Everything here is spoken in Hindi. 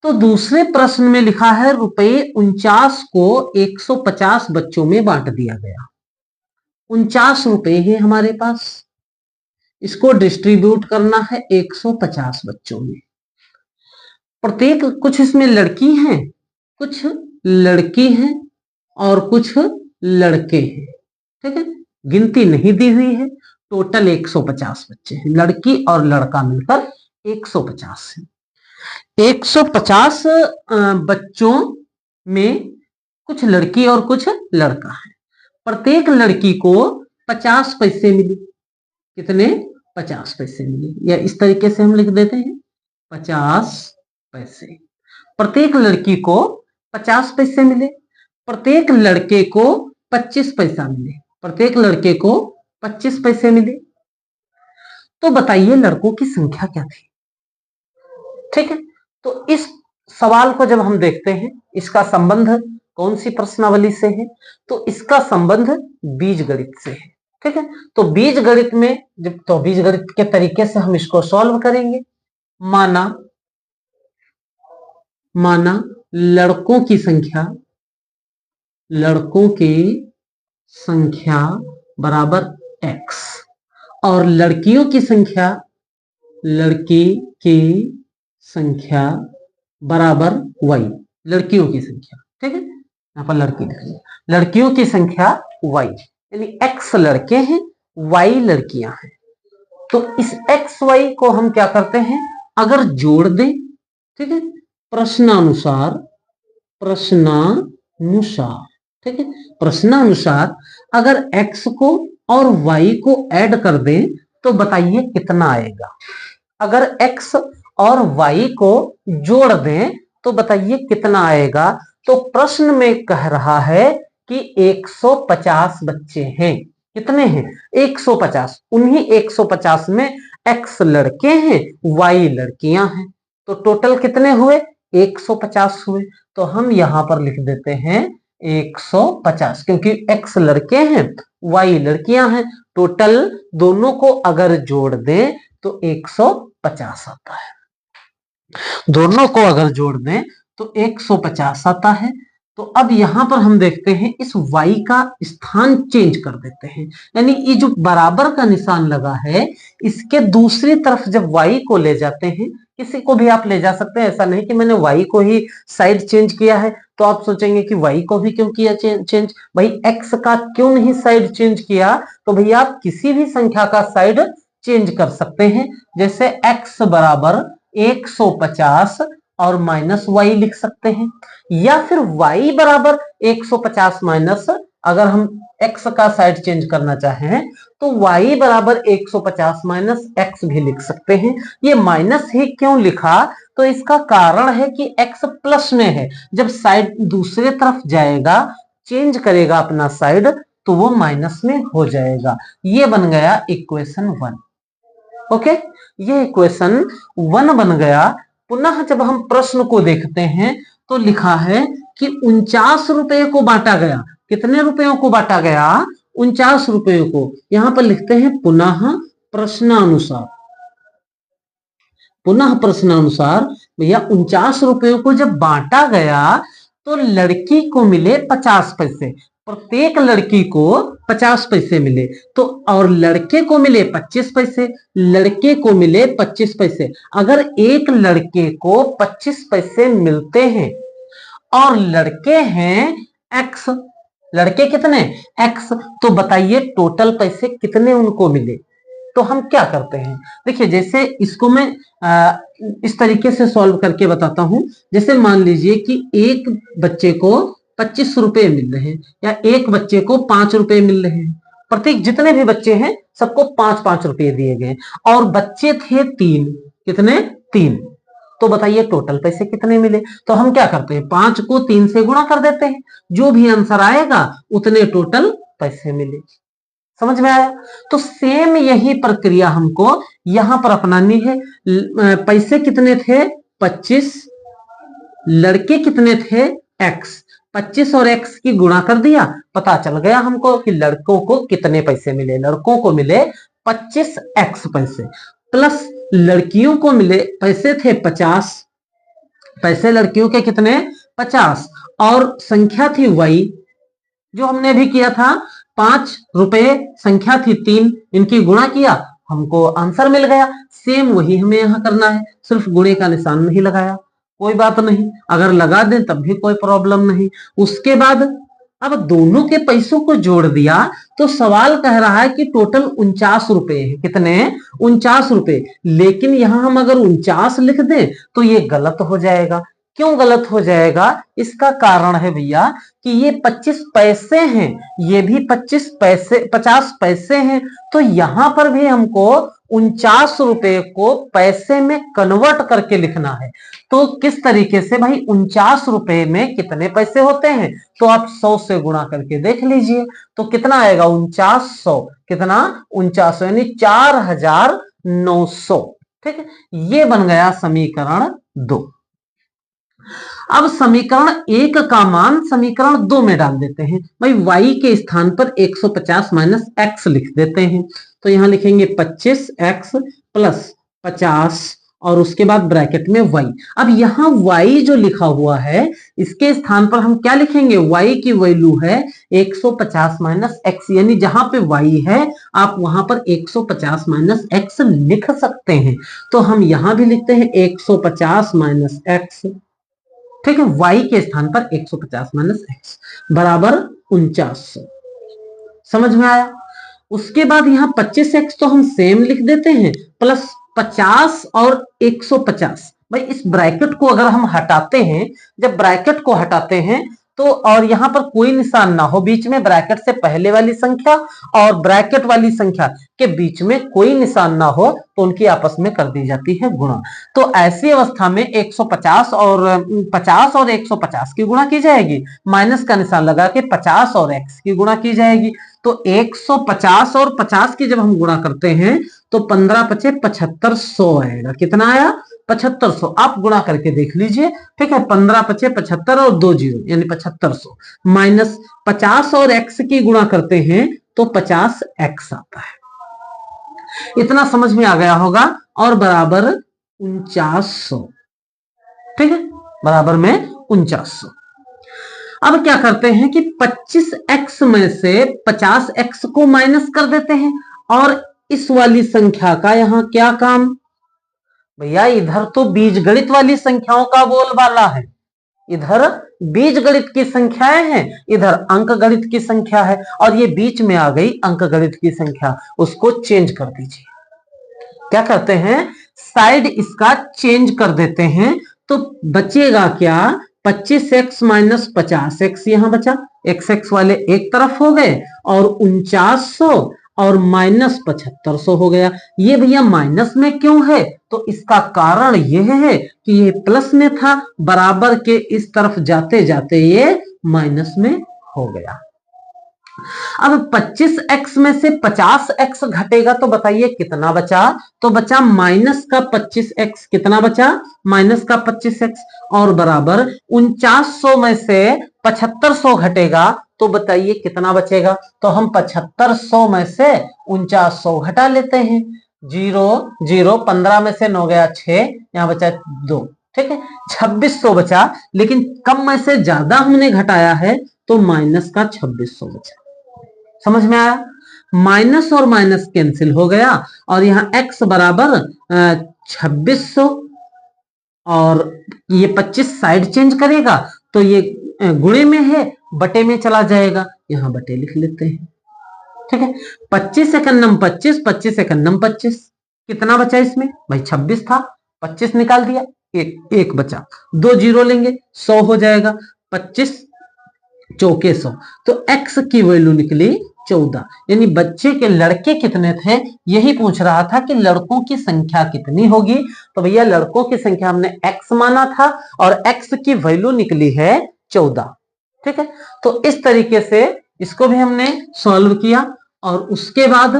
तो दूसरे प्रश्न में लिखा है रुपए 49 को 150 बच्चों में बांट दिया गया। 49 रुपए है हमारे पास, इसको डिस्ट्रीब्यूट करना है 150 बच्चों में। प्रत्येक कुछ इसमें लड़की हैं, कुछ लड़की हैं और कुछ लड़के हैं। ठीक है, गिनती नहीं दी हुई है। टोटल 150 बच्चे हैं, लड़की और लड़का मिलकर 150 है। 150 बच्चों में कुछ लड़की और कुछ लड़का है। प्रत्येक लड़की को 50 पैसे मिले। कितने? 50 पैसे मिले, या इस तरीके से हम लिख देते हैं 50 पैसे। प्रत्येक लड़की को 50 पैसे मिले, प्रत्येक लड़के को 25 पैसा मिले, प्रत्येक लड़के को 25 पैसे मिले। तो बताइए लड़कों की संख्या क्या थी? ठीक है, तो इस सवाल को जब हम देखते हैं, इसका संबंध कौन सी प्रश्नावली से है? तो इसका संबंध बीजगणित से है। ठीक है, तो बीजगणित में तो बीजगणित के तरीके से हम इसको सॉल्व करेंगे। माना लड़कों की संख्या बराबर x और लड़की की संख्या बराबर y। लड़कियों की संख्या, ठीक है, यहां पर लड़की लिख लिया, लड़कियों की संख्या y, यानी x लड़के हैं, y लड़कियां हैं। तो इस x y को हम क्या करते हैं, अगर जोड़ दें, ठीक है, प्रश्नानुसार, ठीक है, प्रश्नानुसार अगर x को और y को ऐड कर दें तो बताइए कितना आएगा। अगर x और y को जोड़ दें तो बताइए कितना आएगा। तो प्रश्न में कह रहा है कि 150 बच्चे हैं। कितने हैं? 150। उन्हीं 150 में x लड़के हैं, y लड़कियां हैं। तो टोटल कितने हुए? 150 हुए। तो हम यहां पर लिख देते हैं 150, क्योंकि x लड़के हैं, y लड़कियां हैं। टोटल दोनों को अगर जोड़ दें तो 150 आता है। दोनों को अगर जोड़ दें तो 150 आता है। तो अब यहां पर हम देखते हैं इस y का स्थान चेंज कर देते हैं, यानी ये जो बराबर का निशान लगा है इसके दूसरी तरफ जब y को ले जाते हैं, किसी को भी आप ले जा सकते हैं, ऐसा नहीं कि मैंने y को ही साइड चेंज किया है। तो आप सोचेंगे कि y को भी क्यों किया चेंज, भाई x का क्यों नहीं साइड चेंज किया? तो भैया आप किसी भी संख्या का साइड चेंज कर सकते हैं। जैसे x बराबर 150 और माइनस y लिख सकते हैं, या फिर y बराबर 150 माइनस, अगर हम x का साइड चेंज करना चाहें तो y बराबर 150 माइनस x भी लिख सकते हैं। ये माइनस ही क्यों लिखा? तो इसका कारण है कि x प्लस में है, जब साइड दूसरे तरफ जाएगा, चेंज करेगा अपना साइड, तो वो माइनस में हो जाएगा। ये बन गया इक्वेशन 1। ओके, ये इक्वेशन 1 बन गया। पुनः जब हम प्रश्न को देखते हैं तो लिखा है कि 49 रुपए को बांटा गया। कितने रुपयों को बांटा गया? 49 रुपयों को। यहां पर लिखते हैं पुनः प्रश्नानुसार। पुनः प्रश्नानुसार भैया 49 रुपयों को जब बांटा गया तो लड़की को मिले 50 पैसे, प्रत्येक लड़की को 50 पैसे मिले। तो और लड़के को मिले 25 पैसे, लड़के को मिले 25 पैसे। अगर एक लड़के को 25 पैसे मिलते हैं और लड़के हैं x, लड़के कितने? x, तो बताइए टोटल पैसे कितने उनको मिले। तो हम क्या करते हैं, देखिए जैसे इसको मैं इस तरीके से सॉल्व करके बताता हूं। जैसे मान लीजिए कि एक बच्चे को 25 रुपए मिल रहे हैं, या एक बच्चे को 5 रुपए मिल रहे हैं। प्रत्येक जितने भी बच्चे हैं सबको 5-5 रुपए दिए गए, और बच्चे थे 3। कितने? 3। तो बताइए टोटल पैसे कितने मिले। तो हम क्या करते हैं, 5 को 3 से गुणा कर देते हैं, जो भी आंसर आएगा उतने टोटल पैसे मिले। समझ में आया? तो सेम यही प्रक्रिया हमको यहां पर अपनानी है। पैसे कितने थे? 25। लड़के कितने थे? x। 25 और x की गुणा कर दिया, पता चल गया हमको कि लड़कों को कितने पैसे मिले। लड़कों को मिले 25x पैसे। प्लस लड़कियों को मिले पैसे थे 50, पैसे लड़कियों के कितने 50, और संख्या थी y जो हमने भी किया था 5 रुपए, संख्या थी 3, इनकी गुणा किया, हमको आंसर मिल गया। सेम वही हमें यहां करना है, सिर्फ गुणे का निशान नहीं लगाया, कोई बात नहीं, अगर लगा दें तब भी कोई प्रॉब्लम नहीं। उसके बाद अब दोनों के पैसों को जोड़ दिया तो सवाल कह रहा है कि टोटल 49 रुपए है, कितने 49 रुपए, लेकिन यहां हम अगर 49 लिख दें तो ये गलत हो जाएगा। क्यों गलत हो जाएगा? इसका कारण है भैया कि ये 25 पैसे हैं, ये भी 25 पैसे 50 पैसे हैं, तो यहां पर भी हमको 49 रुपए को पैसे में कन्वर्ट करके लिखना है। तो किस तरीके से भाई, 49 रुपए में कितने पैसे होते हैं, तो आप 100 से गुणा करके देख लीजिए, तो कितना आएगा 4900, कितना 4900 यानी 4900। ठीक है, ये बन गया समीकरण 2। अब समीकरण 1 का मान समीकरण 2 में डाल देते हैं। भाई y के स्थान पर 150 माइनस x लिख देते हैं, तो यहां लिखेंगे 25x प्लस 50 और उसके बाद ब्रैकेट में y। अब यहाँ y जो लिखा हुआ है इसके स्थान पर हम क्या लिखेंगे, y की वैल्यू है 150 माइनस x, यानी जहां पे y है आप वहां पर 150 माइनस x लिख सकते हैं। तो हम यहां भी लिखते हैं 150 माइनस x, ठीक है, y के स्थान पर 150 माइनस x बराबर 4900। समझ में आया? उसके बाद यहाँ 25x तो हम सेम लिख देते हैं, प्लस 50 और 150। भाई इस ब्रैकेट को अगर हम हटाते हैं, जब ब्रैकेट को हटाते हैं तो, और यहां पर कोई निशान ना हो बीच में, ब्रैकेट से पहले वाली संख्या और ब्रैकेट वाली संख्या के बीच में कोई निशान ना हो, तो उनकी आपस में कर दी जाती है गुणा। तो ऐसी अवस्था में 150 और 50 और 150 की गुणा की जाएगी, माइनस का निशान लगा के 50 और x की गुणा की जाएगी। तो 150 और 50 की जब हम गुणा करते हैं तो 15 पचे 7500 आएगा। कितना आया? 7500। आप गुणा करके देख लीजिए, ठीक है, 15 पचे 75 और 2 जीरो यानी 7500, माइनस 50 और x की गुणा करते हैं तो 50x आता है। इतना समझ में आ गया होगा, और बराबर 4900, ठीक है, बराबर में 4900। अब क्या करते हैं कि 25x में से 50x को माइनस कर देते हैं, और इस वाली संख्या का यहां क्या काम भैया, इधर तो बीजगणित वाली संख्याओं का बोलबाला है, इधर बीजगणित की संख्याएं हैं, इधर अंकगणित की संख्या है, और ये बीच में आ गई अंकगणित की संख्या, उसको चेंज कर दीजिए। क्या करते हैं, साइड इसका चेंज कर देते हैं, तो बचेगा क्या, 25x माइनस 50x यहां बचा, x वाले एक तरफ हो गए, और 4900 और माइनस 7500 हो गया। ये भैया माइनस में क्यों है, तो इसका कारण यह है कि ये प्लस में था, बराबर के इस तरफ जाते जाते ये माइनस में हो गया। अब 25x में से 50x घटेगा तो बताइए कितना बचा, तो बचा माइनस का 25x, कितना बचा, माइनस का 25x, और बराबर 4900 में से 7500 घटेगा तो बताइए कितना बचेगा, तो हम 7500 में से 4900 घटा लेते हैं, 0 0, 15 में से 9 गया 6, यहां बचा 2, ठीक है, 2600 बचा, लेकिन कम में से ज्यादा हमने घटाया है तो माइनस का 2600 बचा। समझ में आया? माइनस और माइनस कैंसिल हो गया, और यहां x बराबर 2600, और ये 25 साइड चेंज करेगा तो ये गुणे में है, बटे में चला जाएगा, यहां बटे लिख लेते हैं, ठीक है। 25 सेकंड नम 25, 25 सेकंड नम 25, कितना बचा इसमें भाई, 26 था, 25 निकाल दिया, एक बचा, 2 जीरो लेंगे, 100 हो जाएगा, 25 चौके 100, तो x की वैल्यू निकली 14। यानी बच्चे के लड़के कितने थे, यही पूछ रहा था कि लड़कों की संख्या कितनी होगी, तो भैया लड़कों की संख्या हमने x माना था और x की वैल्यू निकली है 14, ठीक है। तो इस तरीके से इसको भी हमने सॉल्व किया, और उसके बाद